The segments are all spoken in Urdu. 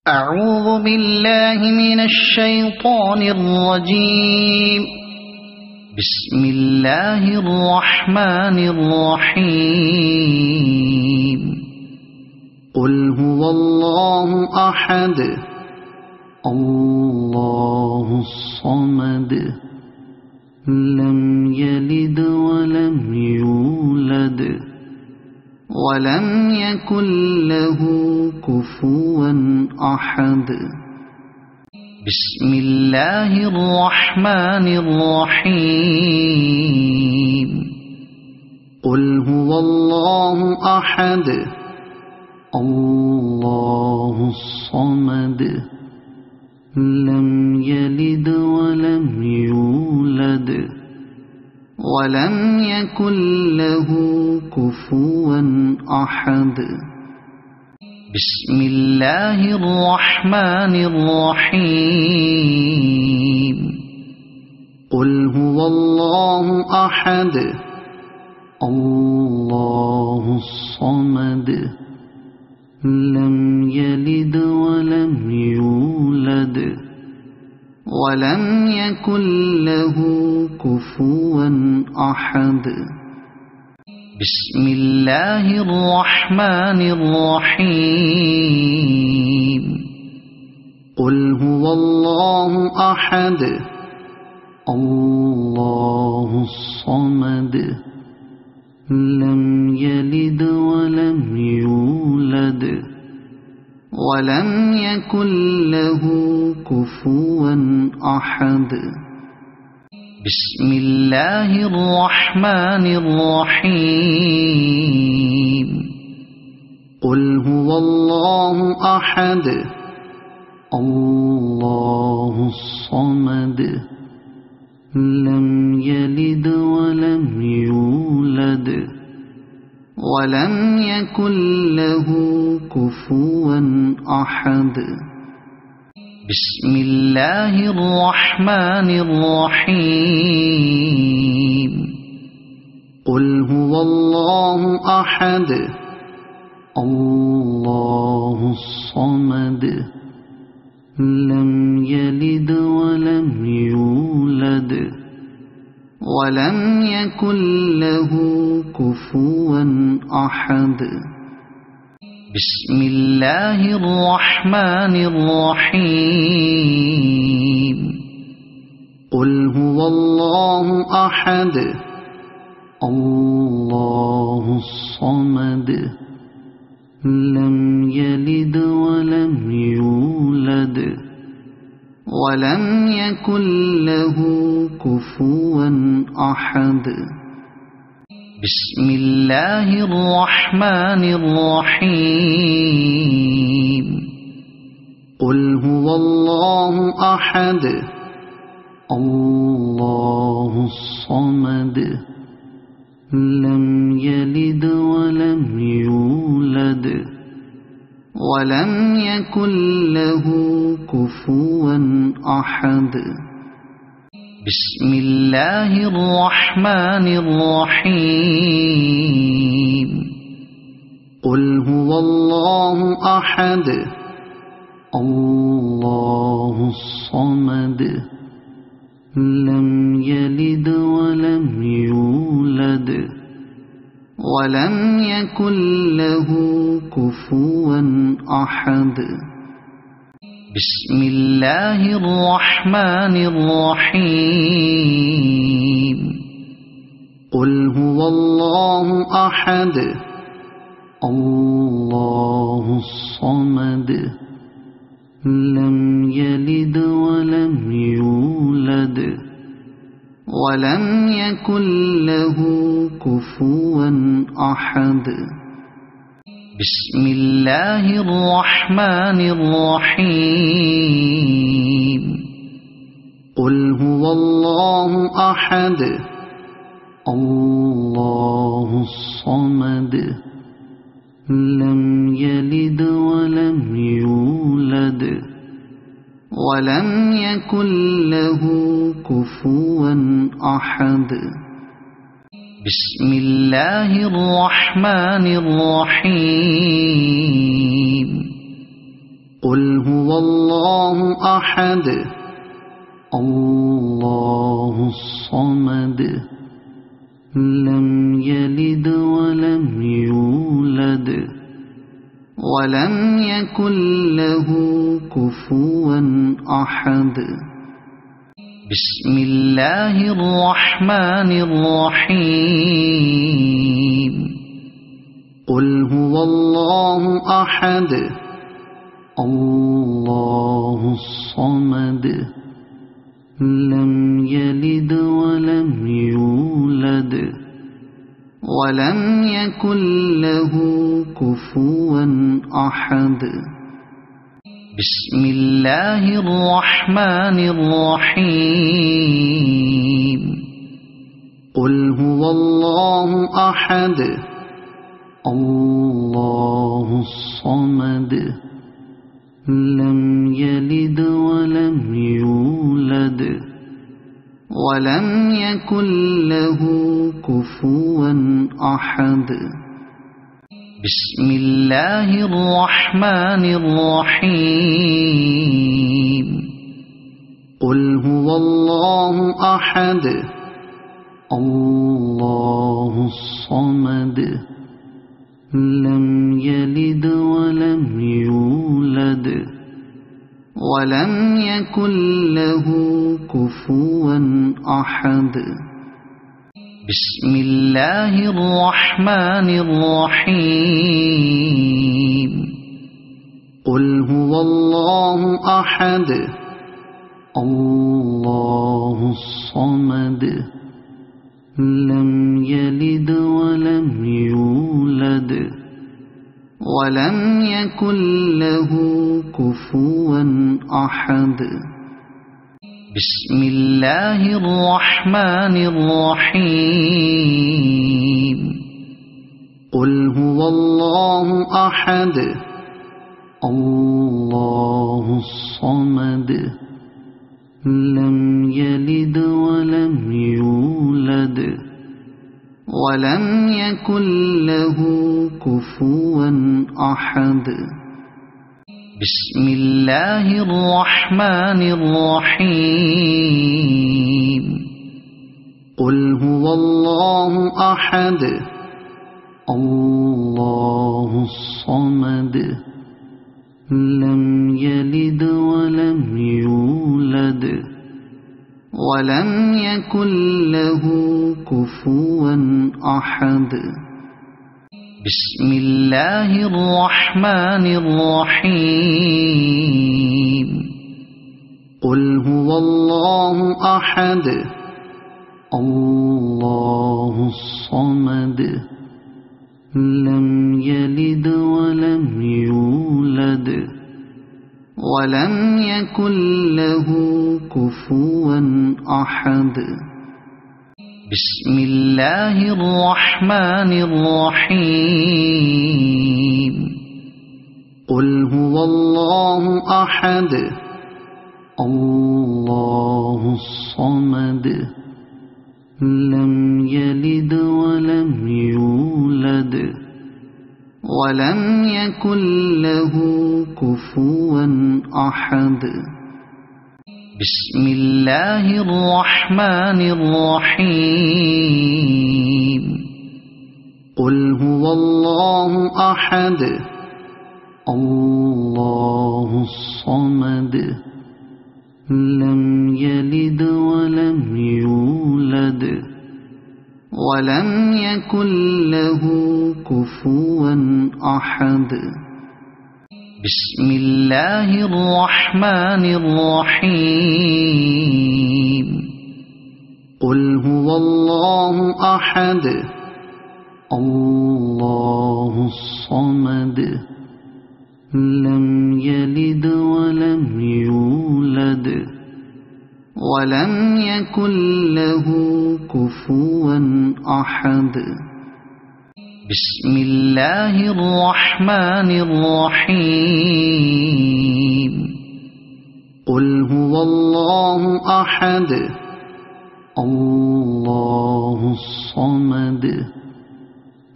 أعوذ بالله من الشيطان الرجيم. بسم الله الرحمن الرحيم. قل هو الله أحد الله الصمد لم يلد ولم يولد ولم يكن له كفوا أحد. بسم الله الرحمن الرحيم. قل هو الله أحد الله الصمد لم يلد ولم يولد ولم يكن له كفوا أحد. بسم الله الرحمن الرحيم. قل هو الله أحد الله الصمد لم يلد ولم يولد ولم يكن له كفوا أحد. بسم الله الرحمن الرحيم. قل هو الله أحد الله الصمد لم يلد ولم يولد ولم يكن له كفوا أحد. بسم الله الرحمن الرحيم. قل هو الله أحد الله الصمد لم يلد ولم يولد ولم يكن له كفوا أحد. بسم الله الرحمن الرحيم. قل هو الله أحد الله الصمد لم يلد ولم يولد ولم يكن له كفوا أحد. بسم الله الرحمن الرحيم. قل هو الله أحد الله الصمد لم يلد ولم يولد ولم يكن له كفوا أحد. بسم الله الرحمن الرحيم. قل هو الله أحد الله الصمد لم يلد ولم يولد ولم يكن له كفوا أحد. بسم الله الرحمن الرحيم. قل هو الله أحد الله الصمد لم يلد ولم يولد ولم يكن له كفوا أحد. بسم الله الرحمن الرحيم. قل هو الله أحد الله الصمد لم يلد ولم يولد ولم يكن له كفوا أحد. بسم الله الرحمن الرحيم. قل هو الله أحد الله الصمد لم يلد ولم يولد ولم يكن له كفوا أحد. بسم الله الرحمن الرحيم. قل هو الله أحد الله الصمد لم يلد ولم يولد ولم يكن له كفوا أحد بسم الله الرحمن الرحيم قل هو الله أحد الله الصمد لم يلد ولم يولد ولم يكن له كفوا أحد بسم الله الرحمن الرحيم قل هو الله أحد الله الصمد لم يلد ولم يولد ولم يكن له كفوا أحد بسم الله الرحمن الرحيم قل هو الله أحد الله الصمد لم يلد ولم يولد ولم يكن له كفوا أحد بسم الله الرحمن الرحيم قل هو الله أحد الله الصمد لم يلد ولم يولد ولم يكن له كفوا أحد بسم الله الرحمن الرحيم قل هو الله أحد الله الصمد لم يلد ولم يولد ولم يكن له كفوا أحد بسم الله الرحمن الرحيم قل هو الله أحد الله الصمد لم يلد ولم يولد ولم يكن له كفوا أحد بسم الله الرحمن الرحيم قل هو الله أحد الله الصمد لم يلد ولم يولد ولم يكن له كفوا أحد بسم الله الرحمن الرحيم قل هو الله أحد الله الصمد لم يلد ولم يولد ولم يكن له كفوا أحد بسم الله الرحمن الرحيم قل هو الله أحد الله الصمد لم يلد ولم يولد ولم يكن له كفوا أحد بسم الله الرحمن الرحيم قل هو الله أحد الله الصمد لم يلد ولم يولد ولم يكن له كفوا أحد بسم الله الرحمن الرحيم قل هو الله أحد الله الصمد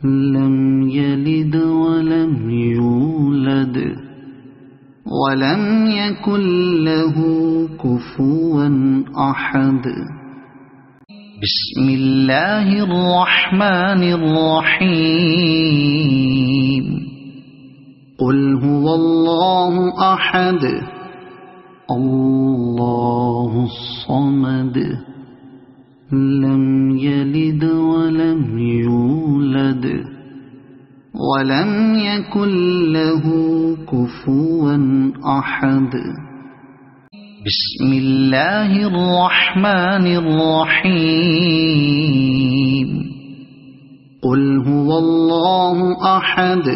لم يلد ولم يولد ولم يكن له كفوا أحد. بسم الله الرحمن الرحيم. قل هو الله أحد الله الصمد لم يلد ولم يولد ولم يكن له كفوا أحد. بسم الله الرحمن الرحيم. قل هو الله أحد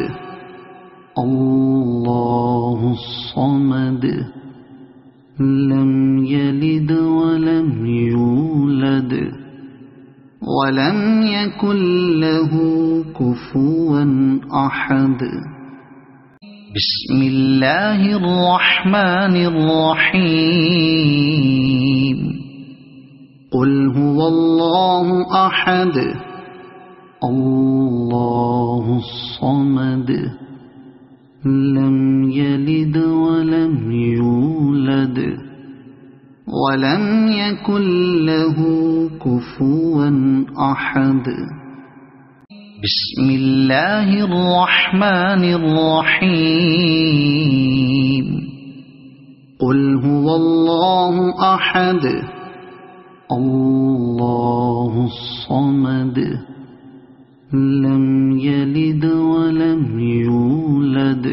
الله الصمد لم يلد ولم يولد ولم يكن له كفوا أحد. بسم الله الرحمن الرحيم. قل هو الله أحد الله الصمد لم يلد ولم يولد ولم يكن له كفوا أحد. بسم الله الرحمن الرحيم. قل هو الله أحد الله الصمد لم يلد ولم يولد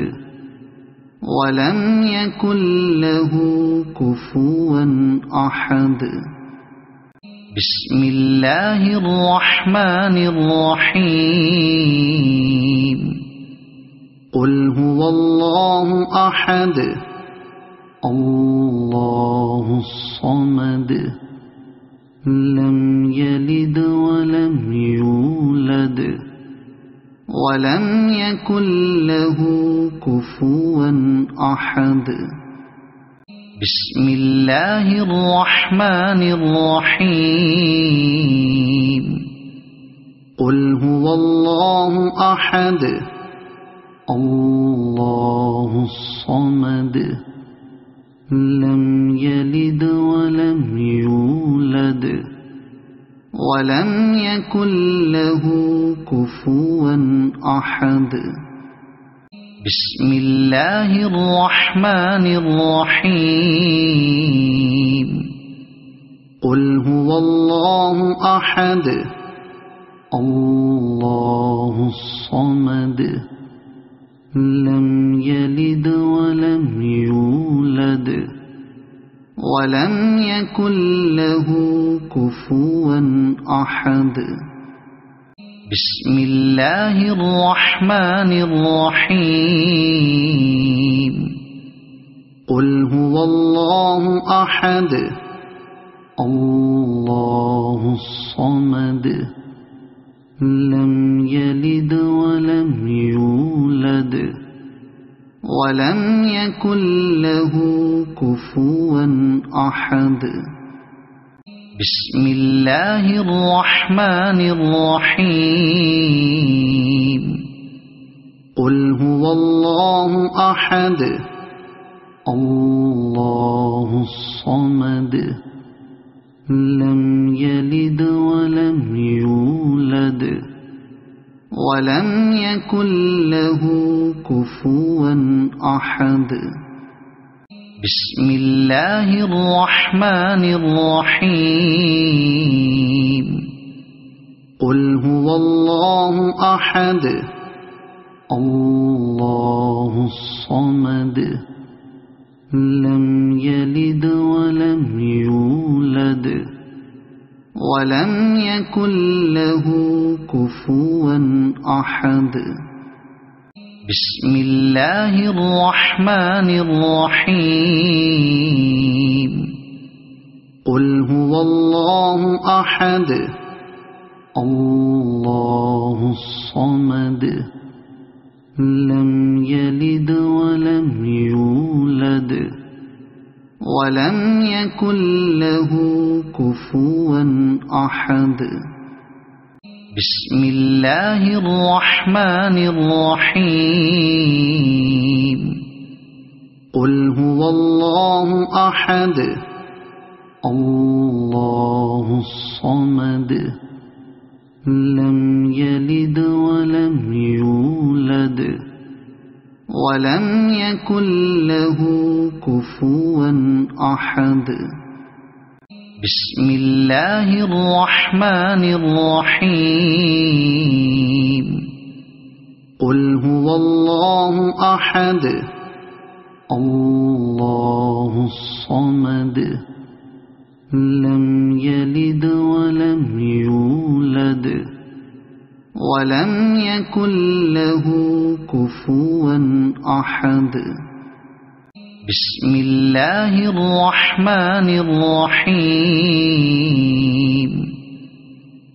ولم يكن له كفوا أحد. بسم الله الرحمن الرحيم. قل هو الله أحد الله الصمد لم يلد ولم يولد ولم يكن له كفوا أحد. بسم الله الرحمن الرحيم. قل هو الله أحد الله الصمد لم يلد ولم يولد ولم يكن له كفوا أحد. بسم الله الرحمن الرحيم. قل هو الله أحد الله الصمد لم يلد ولم يولد ولم يكن له كفوا أحد. بسم الله الرحمن الرحيم. قل هو الله أحد الله الصمد لم يلد ولم يولد ولم يكن له كفوا أحد. بسم الله الرحمن الرحيم. قل هو الله أحد الله الصمد لم يلد ولم يولد ولم يكن له كفوا أحد. بسم الله الرحمن الرحيم. قل هو الله أحد الله الصمد لم يلد ولم يولد ولم يكن له كفوا أحد. بسم الله الرحمن الرحيم. قل هو الله أحد الله الصمد لم يلد ولم يولد ولم يكن له كفوا أحد. بسم الله الرحمن الرحيم. قل هو الله أحد الله الصمد لم يلد ولم يولد ولم يكن له كفوا أحد. بسم الله الرحمن الرحيم. قل هو الله أحد الله الصمد لم يلد ولم يولد ولم يكن له كفوا أحد. بسم الله الرحمن الرحيم.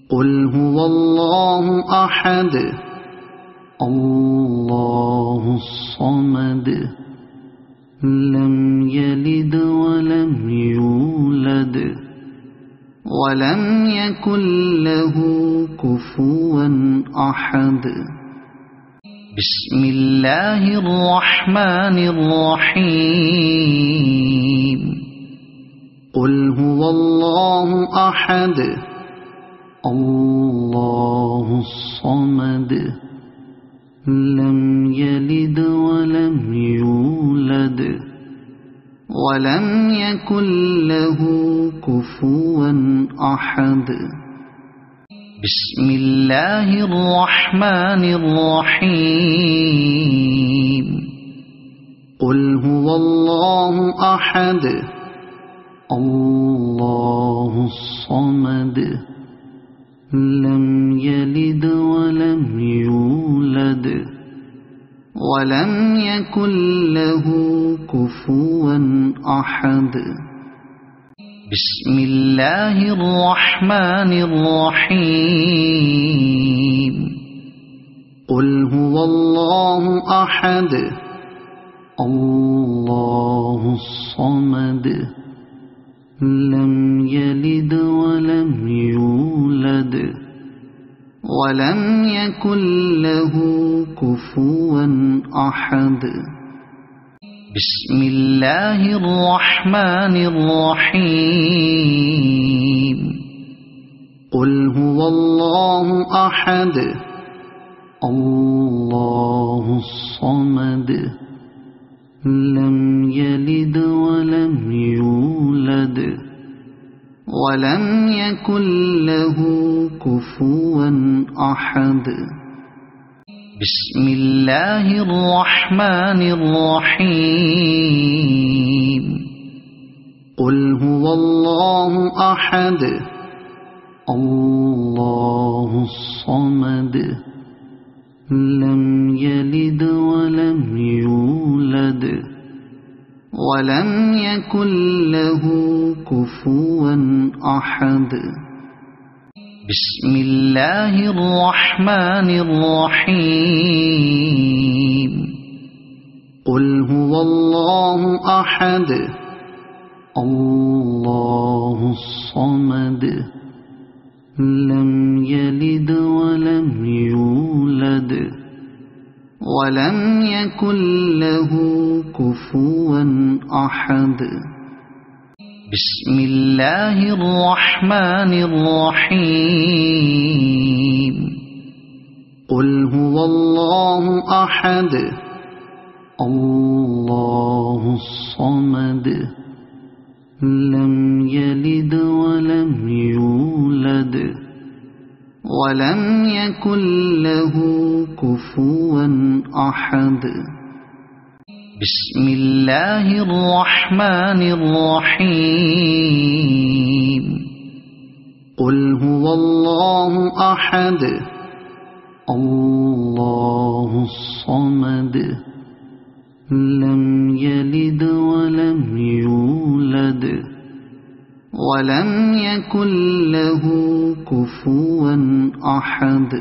قل هو الله أحد الله الصمد لم يلد ولم يولد ولم يكن له كفوا أحد. بسم الله الرحمن الرحيم. قل هو الله أحد الله الصمد لم يلد ولم يولد ولم يكن له كفوا أحد. بسم الله الرحمن الرحيم. قل هو الله أحد الله الصمد لم يلد ولم يولد ولم يكن له كفوا أحد. بسم الله الرحمن الرحيم. قل هو الله أحد الله الصمد لم يلد ولم يولد ولم يكن له كفوا أحد. بسم الله الرحمن الرحيم. قل هو الله أحد الله الصمد لم يلد ولم يولد ولم يكن له كفوا أحد. بسم الله الرحمن الرحيم. قل هو الله أحد الله الصمد لم يلد ولم يولد ولم يكن له كفوا أحد. بسم الله الرحمن الرحيم. قل هو الله أحد الله الصمد لم يلد ولم يولد ولم يكن له كفوا أحد. بسم الله الرحمن الرحيم. قل هو الله أحد الله الصمد لم يلد ولم يولد ولم يكن له كفوا أحد. بسم الله الرحمن الرحيم. قل هو الله أحد الله الصمد لم يلد ولم يولد ولم يكن له كفوا أحد.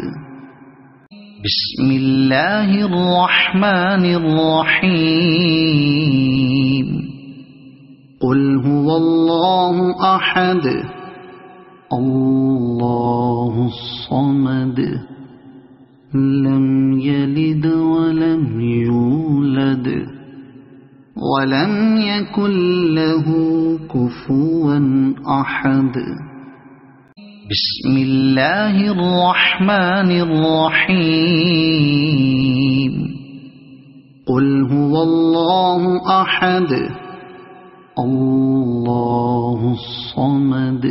بسم الله الرحمن الرحيم. قل هو الله أحد الله الصمد لم يلد ولم يولد ولم يكن له كفوا أحد. بسم الله الرحمن الرحيم. قل هو الله أحد الله الصمد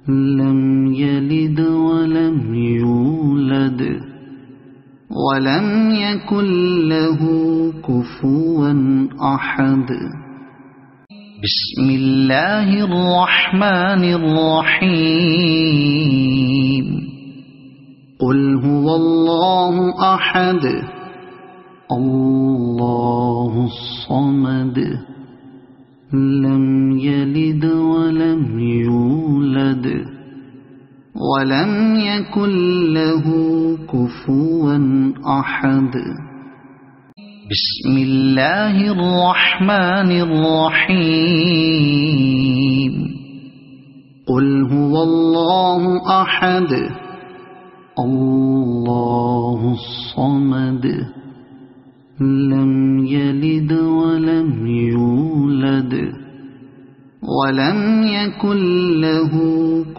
لم يلد ولم يولد ولم يكن له كفوا أحد. بسم الله الرحمن الرحيم. قل هو الله أحد الله الصمد لم يلد ولم يولد ولم يكن له كفوا أحد. بسم الله الرحمن الرحيم. قل هو الله أحد الله الصمد لم يلد ولم يولد ولم يكن له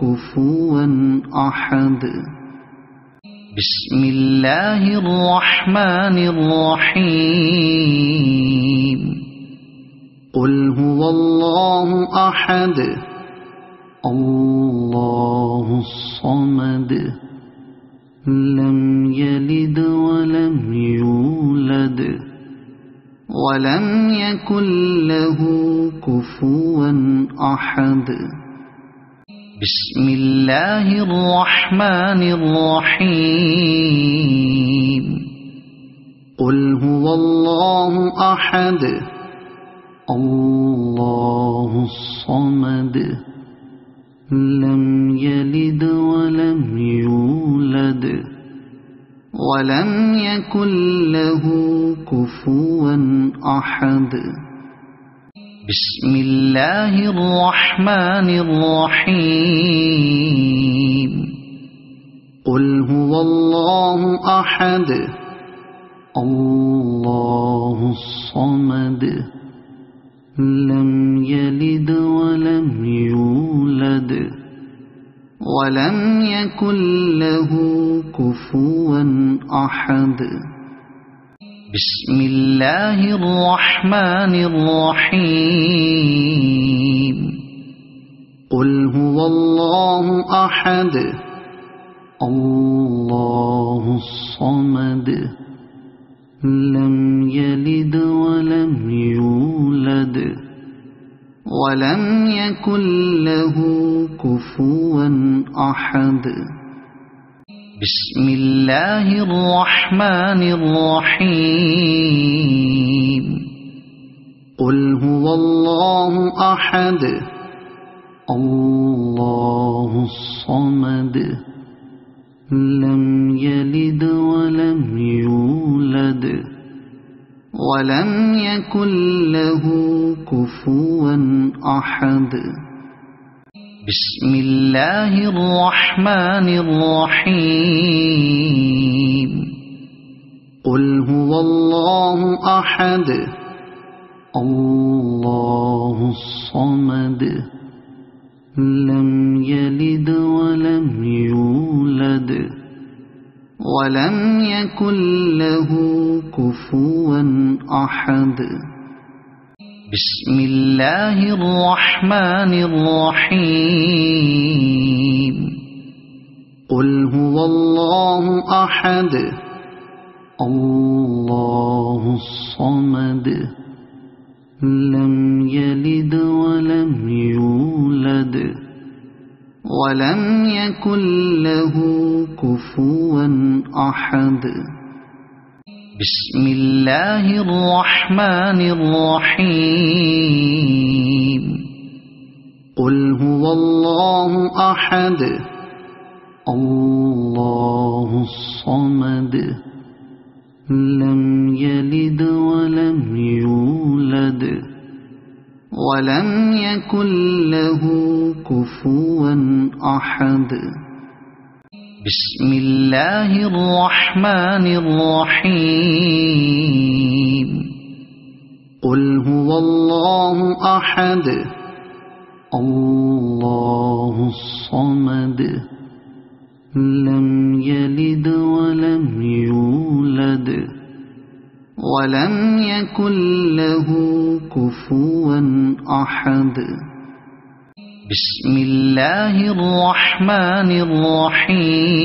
كفوا أحد. بسم الله الرحمن الرحيم. قل هو الله أحد الله الصمد لم يلد ولم يولد ولم يكن له كفوا أحد. بسم الله الرحمن الرحيم. قل هو الله أحد الله الصمد لم يلد ولم يولد ولم يكن له كفوا أحد. بسم الله الرحمن الرحيم. قل هو الله أحد الله الصمد لم يلد ولم يولد ولم يكن له كفوا أحد. بسم الله الرحمن الرحيم. قل هو الله أحد الله الصمد لم يلد ولم يولد ولم يكن له كفوا أحد. بسم الله الرحمن الرحيم. قل هو الله أحد الله الصمد لم يلد ولم يولد ولم يكن له كفوا أحد. بسم الله الرحمن الرحيم. قل هو الله أحد الله الصمد لم يلد ولم يولد ولم يكن له كفوا أحد. بسم الله الرحمن الرحيم. قل هو الله أحد الله الصمد لم يلد ولم يولد ولم يكن له كفوا أحد. بسم الله الرحمن الرحيم. قل هو الله أحد الله الصمد لم يلد ولم يولد ولم يكن له كفوا أحد. بسم الله الرحمن الرحيم. قل هو الله أحد الله الصمد لم يلد ولم يولد ولم يكن له كفوا أحد بسم الله الرحمن الرحيم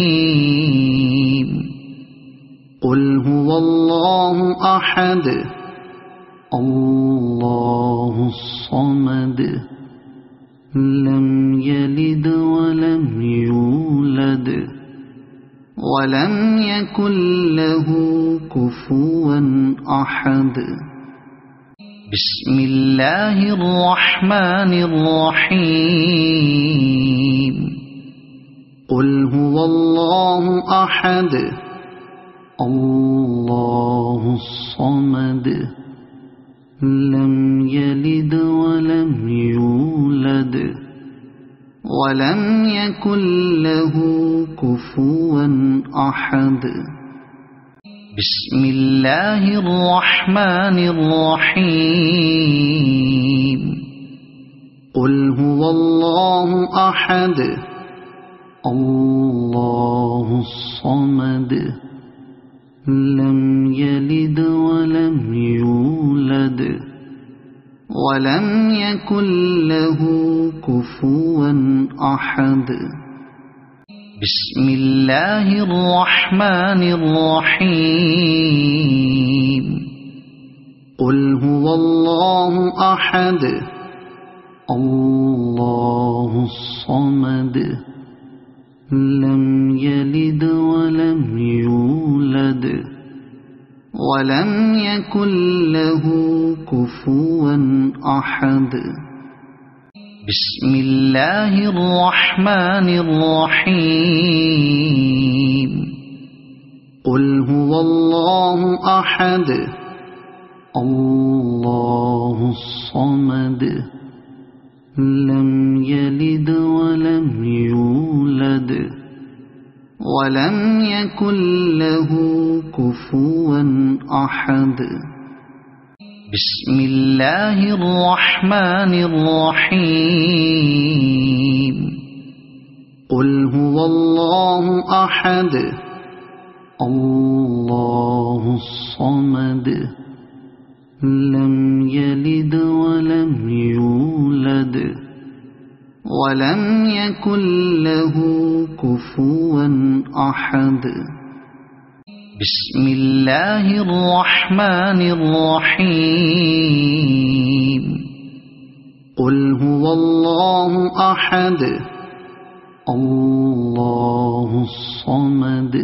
قل هو الله أحد الله الصمد لم يلد ولم يولد ولم يكن له كفوا أحد بسم الله الرحمن الرحيم قل هو الله أحد الله الصمد لم يلد ولم يولد ولم يكن له كفوا أحد بسم الله الرحمن الرحيم قل هو الله أحد الله الصمد لم يلد ولم يولد ولم يكن له كفوا أحد بسم الله الرحمن الرحيم قل هو الله أحد الله الصمد لم يلد ولم يولد ولم يكن له كفوا أحد بسم الله الرحمن الرحيم قل هو الله أحد الله الصمد لم يلد ولم يولد ولم يكن له كفوا أحد بسم الله الرحمن الرحيم قل هو الله أحد الله الصمد لم يلد ولم يولد ولم يكن له كفوا أحد بسم الله الرحمن الرحيم قل هو الله أحد الله الصمد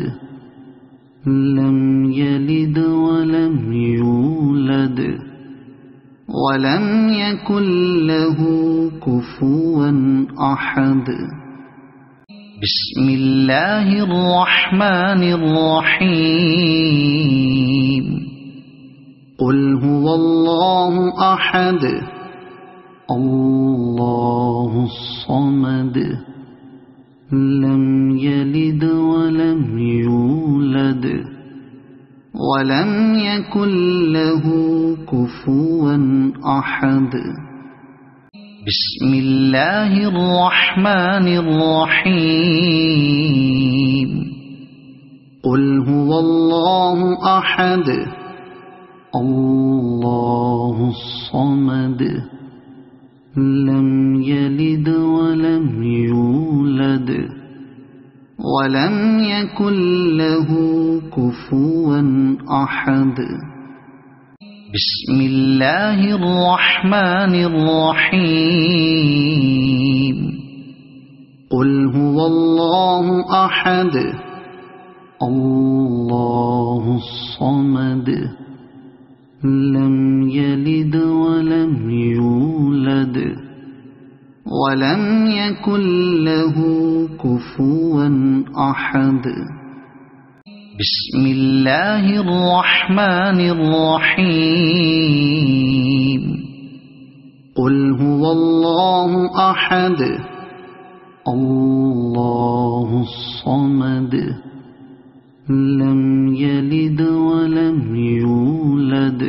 لم يلد ولم يولد ولم يكن له كفوا أحد بسم الله الرحمن الرحيم قل هو الله أحد الله الصمد لم يلد ولم يولد ولم يكن له كفوا أحد بسم الله الرحمن الرحيم قل هو الله أحد الله الصمد لم يلد ولم يولد ولم يكن له كفوا أحد بسم الله الرحمن الرحيم قل هو الله أحد الله الصمد لم يلد ولم يولد ولم يكن له كفوا أحد بسم الله الرحمن الرحيم قل هو الله أحد الله الصمد لم يلد ولم يولد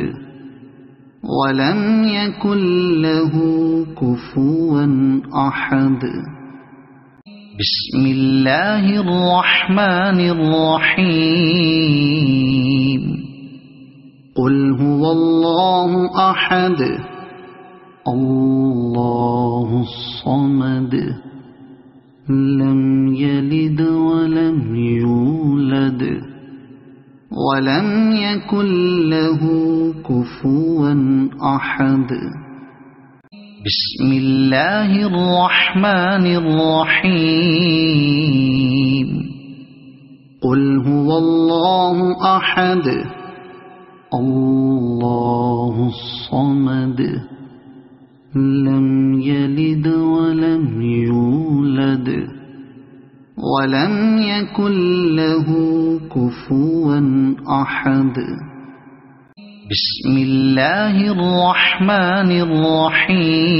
ولم يكن له كفوا أحد. بسم الله الرحمن الرحيم. قل هو الله أحد الله الصمد لم يلد ولم يولد ولم يكن له كفوا أحد. بسم الله الرحمن الرحيم. قل هو الله أحد الله الصمد لم يلد ولم يولد ولم يكن له كفوا أحد. بسم الله الرحمن الرحيم.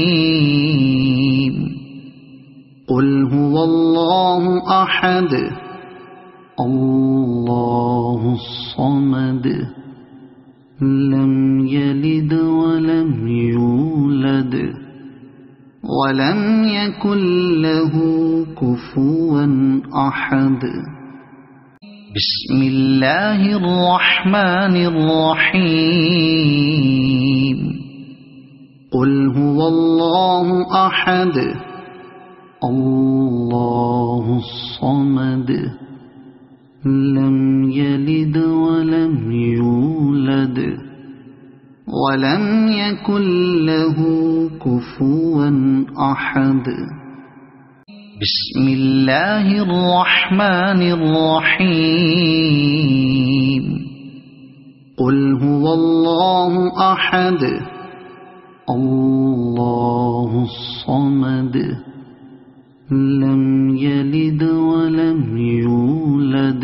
قل هو الله أحد الله الصمد لم يلد ولم يولد ولم يكن له كفوا أحد. بسم الله الرحمن الرحيم. قل هو الله أحد الله الصمد لم يلد ولم يولد ولم يكن له كفوا أحد. بسم الله الرحمن الرحيم. قل هو الله أحد الله الصمد لم يلد ولم يولد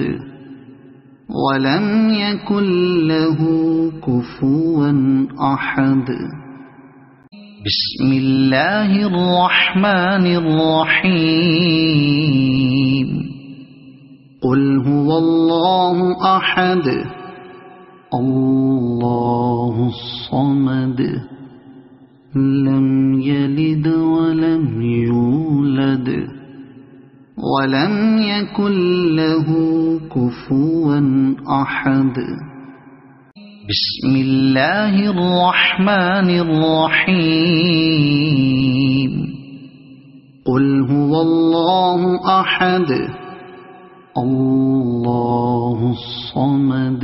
ولم يكن له كفوا أحد. بسم الله الرحمن الرحيم. قل هو الله أحد الله الصمد لم يلد ولم يولد ولم يكن له كفوا أحد. بسم الله الرحمن الرحيم. قل هو الله أحد الله الصمد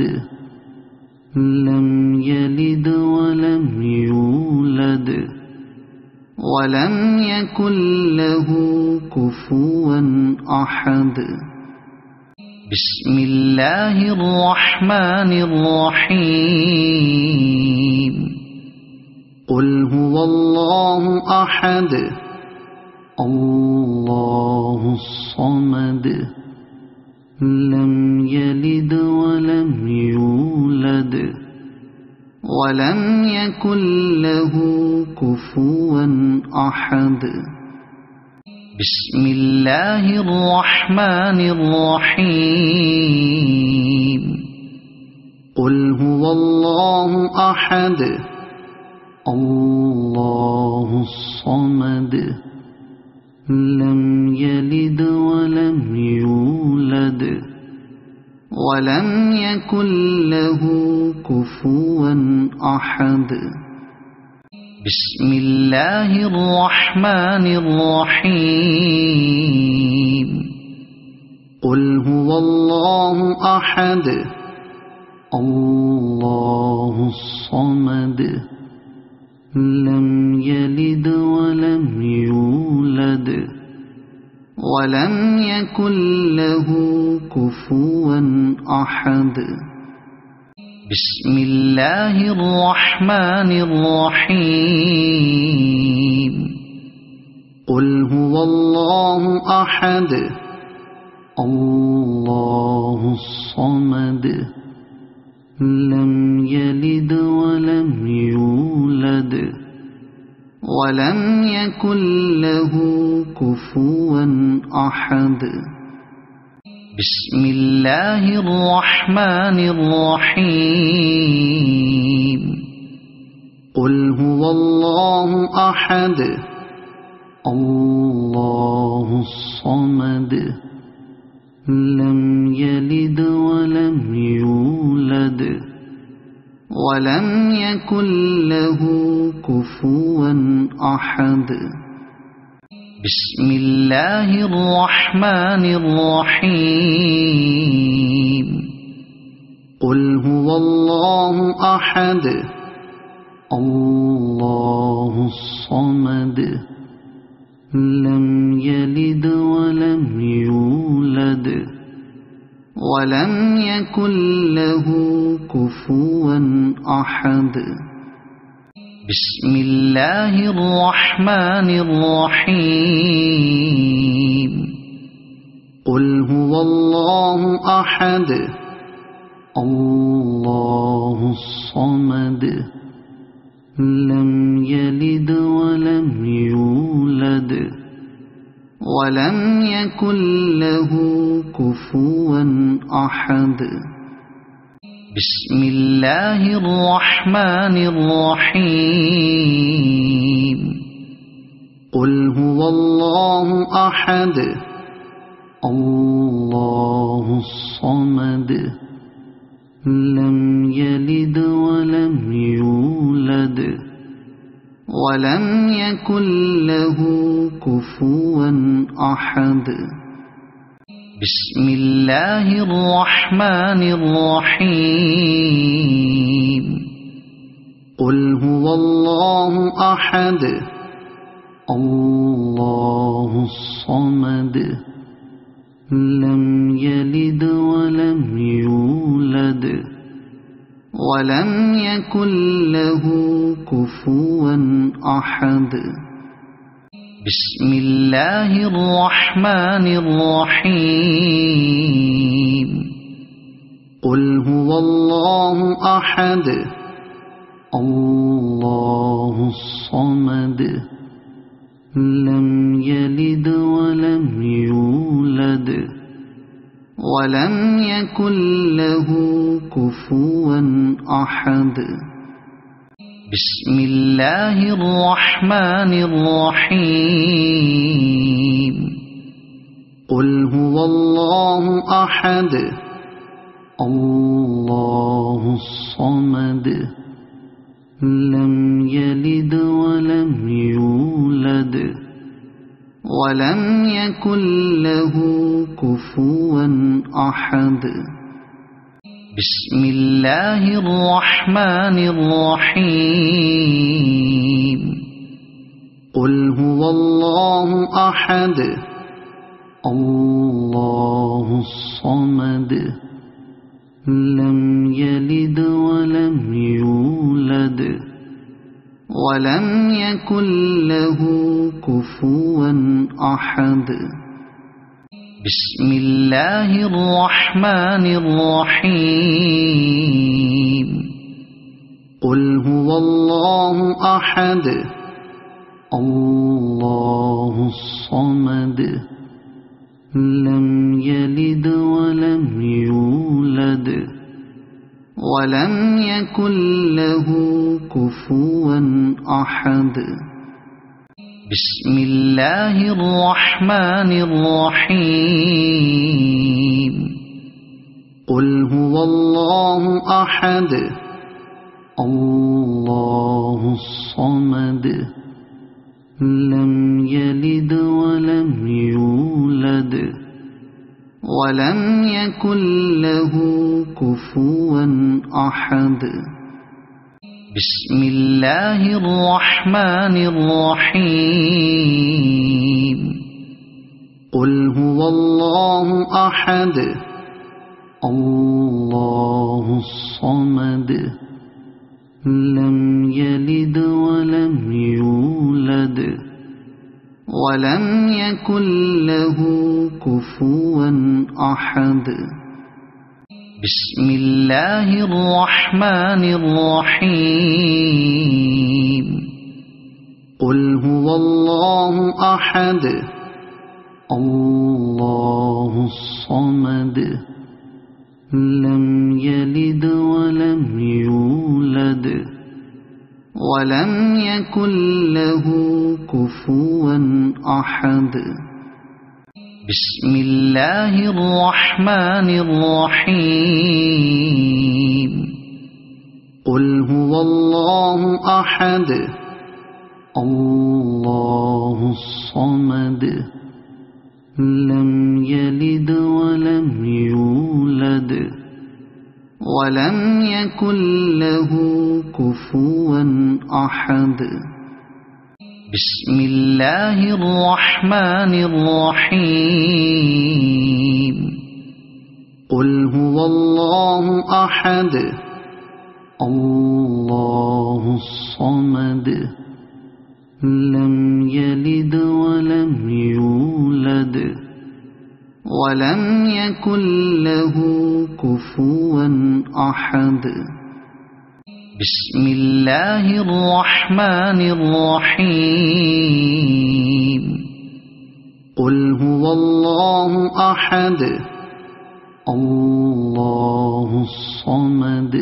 لم يلد ولم يولد ولم يكن له كفوا أحد. بسم الله الرحمن الرحيم. قل هو الله أحد الله الصمد لم يلد ولم يولد ولم يكن له كفوا أحد. بسم الله الرحمن الرحيم. قل هو الله أحد الله الصمد لم يلد ولم يولد ولم يكن له كفوا أحد. بسم الله الرحمن الرحيم. قل هو الله أحد الله الصمد لم يلد ولم يولد ولم يكن له كفوا أحد. بسم الله الرحمن الرحيم. قل هو الله أحد الله الصمد لم يلد ولم يولد ولم يكن له كفوا أحد. بسم الله الرحمن الرحيم. قل هو الله أحد الله الصمد لم يلد ولم يولد ولم يكن له كفوا أحد. بسم الله الرحمن الرحيم. قل هو الله أحد الله الصمد لم يلد ولم يولد ولم يكن له كفوا أحد. بسم الله الرحمن الرحيم. قل هو الله أحد الله الصمد لم يلد ولم يولد ولم يكن له كفوا أحد. بسم الله الرحمن الرحيم. قل هو الله أحد الله الصمد لم يلد ولم يولد ولم يكن له كفوا أحد. بسم الله الرحمن الرحيم. قل هو الله أحد الله الصمد لم يلد ولم يولد ولم يكن له كفوا أحد. بسم الله الرحمن الرحيم. قل هو الله أحد الله الصمد لم يلد ولم يولد ولم يكن له كفوا أحد. بسم الله الرحمن الرحيم. قل هو الله أحد الله الصمد لم يلد ولم يولد ولم يكن له كفوا أحد. بسم الله الرحمن الرحيم. قل هو الله أحد الله الصمد لم يلد ولم يولد ولم يكن له كفوا أحد. بسم الله الرحمن الرحيم. قل هو الله أحد الله الصمد لم يلد ولم يولد ولم يكن له كفوا أحد. بسم الله الرحمن الرحيم. قل هو الله أحد الله الصمد لم يلد ولم يولد ولم يكن له كفوا أحد. بسم الله الرحمن الرحيم. قل هو الله أحد الله الصمد لم يلد ولم يولد ولم يكن له كفوا أحد. بسم الله الرحمن الرحيم. قل هو الله أحد الله الصمد لم يلد ولم يولد ولم يكن له كفوا أحد. بسم الله الرحمن الرحيم. قل هو الله أحد الله الصمد لم يلد ولم يولد ولم يكن له كفوا أحد. بسم الله الرحمن الرحيم. قل هو الله أحد الله الصمد لم يلد ولم يولد ولم يكن له كفوا أحد. بسم الله الرحمن الرحيم. قل هو الله أحد الله الصمد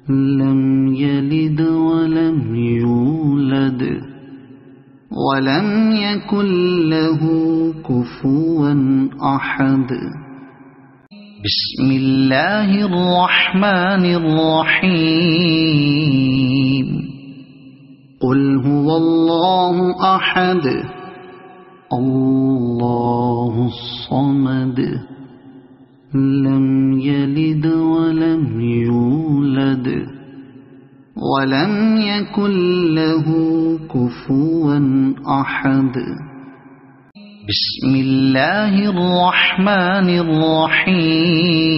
لم يلد ولم يولد ولم يكن له كفوا أحد. بسم الله الرحمن الرحيم. قل هو الله أحد الله الصمد لم يلد ولم يولد ولم يكن له كفوا أحد. بسم الله الرحمن الرحيم.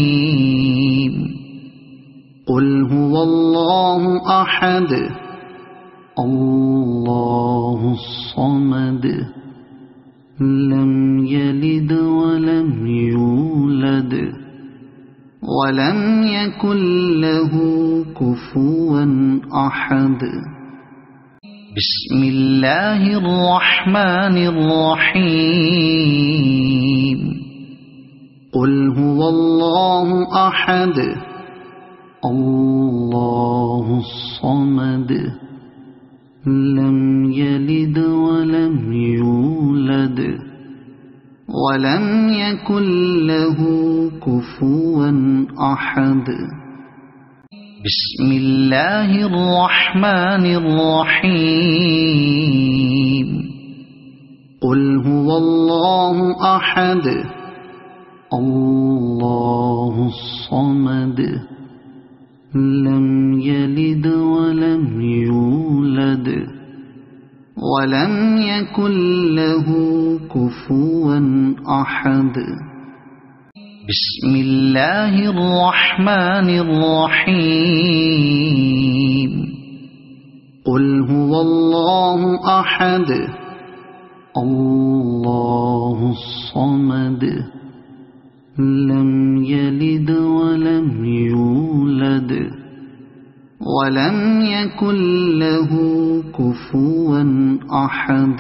قل هو الله أحد الله الصمد لم يلد ولم يولد ولم يكن له كفوا أحد. بسم الله الرحمن الرحيم. قل هو الله أحد الله الصمد لم يلد ولم يولد ولم يكن له كفوا أحد. بسم الله الرحمن الرحيم. قل هو الله أحد الله الصمد لم يلد ولم يولد ولم يكن له كفوا أحد. بسم الله الرحمن الرحيم. قل هو الله أحد الله الصمد لم يلد ولم يولد ولم يكن له كفوا أحد.